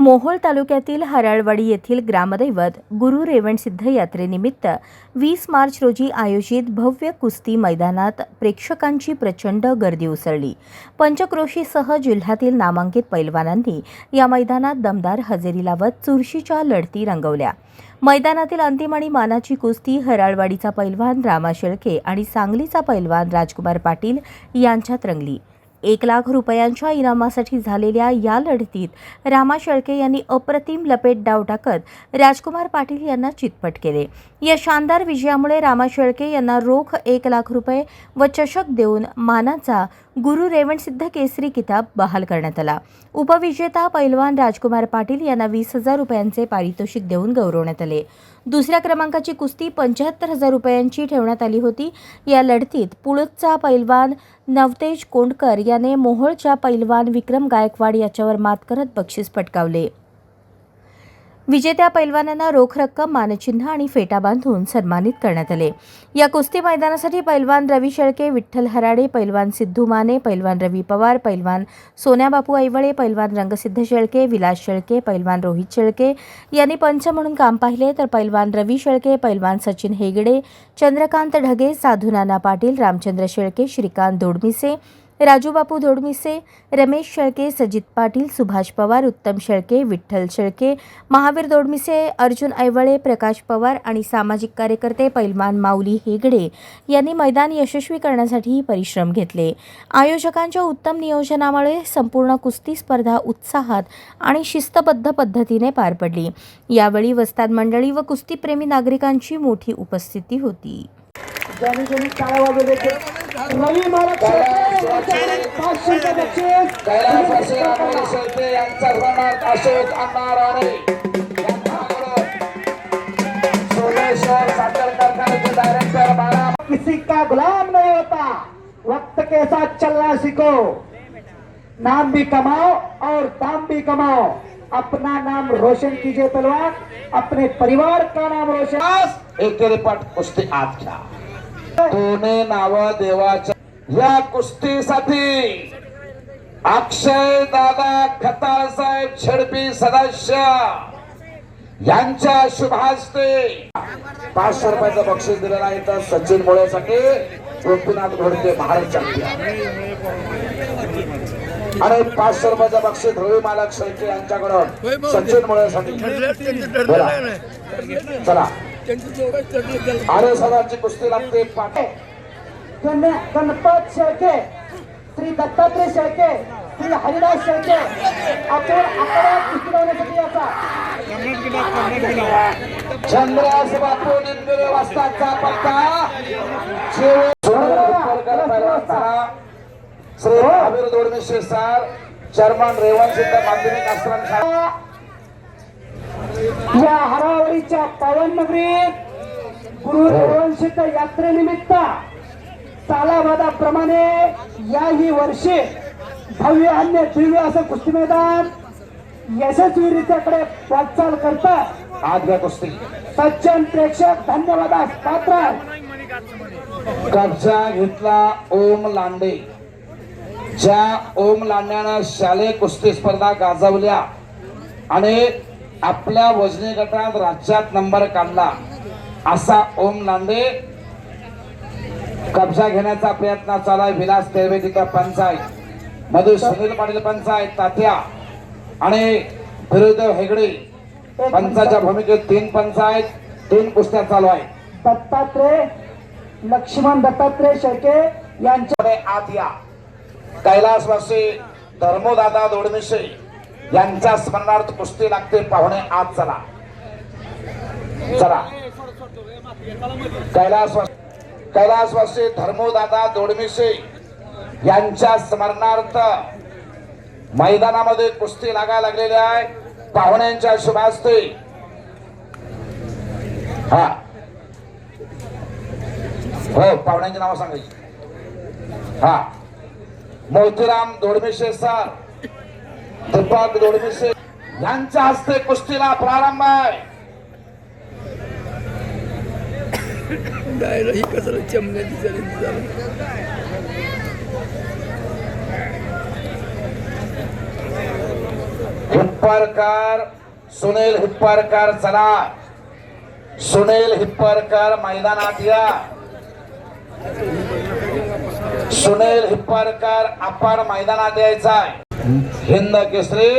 मोहोळ तालुक्यातील हराळवाडी येथील ग्रामदैवत गुरु रेवणसिद्ध यात्रेनिमित्त 20 मार्च रोजी आयोजित भव्य कुस्ती मैदानात प्रेक्षकांची प्रचंड गर्दी उसळली। पंचक्रोशीसह जिल्ह्यातील नामांकित पैलवानांनी या मैदानात दमदार हजेरी लावत चुरशीच्या लढती रंगवल्या। मैदानातील अंतिम आणि मानाची कुस्ती हराळवाडीचा पैलवान रामा शेळके आणि सांगलीचा पैलवान राजकुमार पाटील यांच्यात रंगली। 1 लाख रुपयांच्या इनामासाठी झालेल्या या लढतीत रामा शेळके यांनी अप्रतिम लपेट डाव टाकत राजकुमार पाटील यांना चितपट केले। या शानदार विजयामुळे रामा शेळके यांना रोख 1 लाख रुपये व चषक देऊन मानाचा गुरु रेवणसिद्ध केसरी किताब बहाल करण्यात आला। उपविजेता पैलवान राजकुमार पाटील यांना 20,000 रुपयांचे पारितोषिक देऊन गौरवण्यात आले। दुसऱ्या क्रमांकाची कुस्ती 75,000 रुपयांची ठेवण्यात आली होती। या लढतीत पुळचा पैलवान नवतेज कोंडकर याने मोहोळच्या पैलवान विक्रम गायकवाड याच्यावर मात करत बक्षीस पटकावले। विजेत्या पैलवानांना रोख रक्कम, मानचिन्ह आणि फेटा बांधून सन्मानित करण्यात आले। या कुस्ती मैदानासाठी पैलवान रवी शेळके, विठ्ठल हराडे, पैलवान सिद्धू माने, पैलवान रवी पवार, पैलवान सोन्याबापू ऐवळे, पैलवान रंगसिद्ध शेळके, विलास शेळके, पैलवान रोहित शेळके यांनी पंच म्हणून काम पाहिले, तर पैलवान रवी शेळके, पैलवान सचिन हेगडे, चंद्रकांत ढगे, साधुनाना पाटील, रामचंद्र शेळके, श्रीकांत दोडमिसे, राजूबापू दोडमिसे, रमेश शेळके, सजित पाटील, सुभाष पवार, उत्तम शेळके, विठ्ठल शेळके, महावीर दोडमिसे, अर्जुन ऐवळे, प्रकाश पवार आणि सामाजिक कार्यकर्ते पैलवान माऊली हेगडे यांनी मैदान यशस्वी करण्यासाठी परिश्रम घेतले। आयोजकांच्या उत्तम नियोजनामुळे संपूर्ण कुस्ती स्पर्धा उत्साहात आणि शिस्तबद्ध पद्धतीने पार पडली। यावेळी वस्ताद मंडळी व कुस्तीप्रेमी नागरिकांची मोठी उपस्थिती होती। रवी मालक किसी का गुलाम नहीं होता, वक्त के साथ चलना सीखो, नाम भी कमाओ और दाम भी कमाओ, अपना नाम रोशन कीजिए पहलवान, अपने परिवार का नाम रोशन। एकेरीपाट कुस्ती आज घ्या, दोन्ही नाव देवाच्या। या कुस्तीसाठी अक्षय दादा खताळ साहेब झडपी सदस्य यांच्या शुभ हस्ते 500 रुपयाचं बक्षीस दिलेलं आहे। तर सचिन मुळेसाठी गोपीनाथ घोडके महाराज चॅम्पियन आणि 500 रुपयाचं बक्षीस रवी मालक शेळके यांच्याकडून सचिन मुळेसाठी। चला आरे सदाची कुस्ती लागते। गणपत शेळके, श्री दत्तात्रय शेळके, श्री हरिदास शेळके आपण आपल्या कुस्ती लावण्यासाठी याचा चंद्रास बापू निमगरे वाजताचा पत्ता श्री महावीर दोडमिसे सर, चेअरमन रेवणसिद्ध माध्यमिक आश्रम शाळा। या हराळवाडीच्या पावननगरीत गुरु रेवणसिद्ध यात्रेनिमित्त सालाबादाप्रमाणे याही वर्षी भव्य आणि दिव्य असं कुस्ती मैदान यशस्वीरित्याकडे वाटचाल करतात। आज घ्या कुस्ती। सज्जन प्रेक्षक धन्यवादास पात्र। कब्जा घेतला ओम लांडे। ज्या ओम लांड्यानं शालेय कुस्ती स्पर्धा गाजवल्या आणि आपल्या वजनी गटात राज्यात नंबर काढला, असा ओम लांडे कब्जा घेण्याचा प्रयत्न चालू आहे। विलास तेलवेदीकर पंचायत मध्ये सुनील पाटील पंचायत तात्या आणि बिरुदेव हेगडे पंचाच्या भूमिकेत 3 पंचायत 3 कुस्त्या चालू आहे। दत्तात्रय लक्ष्मण दत्तात्रय शेळके यांच्या आत या। कैलासवासी धर्मोदादा दोडमिसे यांच्या स्मरणार्थ कुस्ती लागते। पाहुणे आज चला चला। कैलासवासी धर्मोदादा दोडमिसे यांच्या स्मरणार्थ मैदानामध्ये कुस्ती लागायला लागलेली आहे। पाहुण्यांच्या शुभ हस्ते हा हो पाहुण्यांची नाव सांगायची। हा मोतीराम दोडमिसे सर, दीपक दोडमिसे यांच्या हस्ते कुस्तीला प्रारंभ आहे। ही कसं चमण्याची झाली। खूप हिप्पारकर सुनील हिप्पारकर चला. सुनील हिप्पारकर मैदानात या. सुनील हिप्पारकर आपण मैदानात यायचा आहे. हिंद केसरी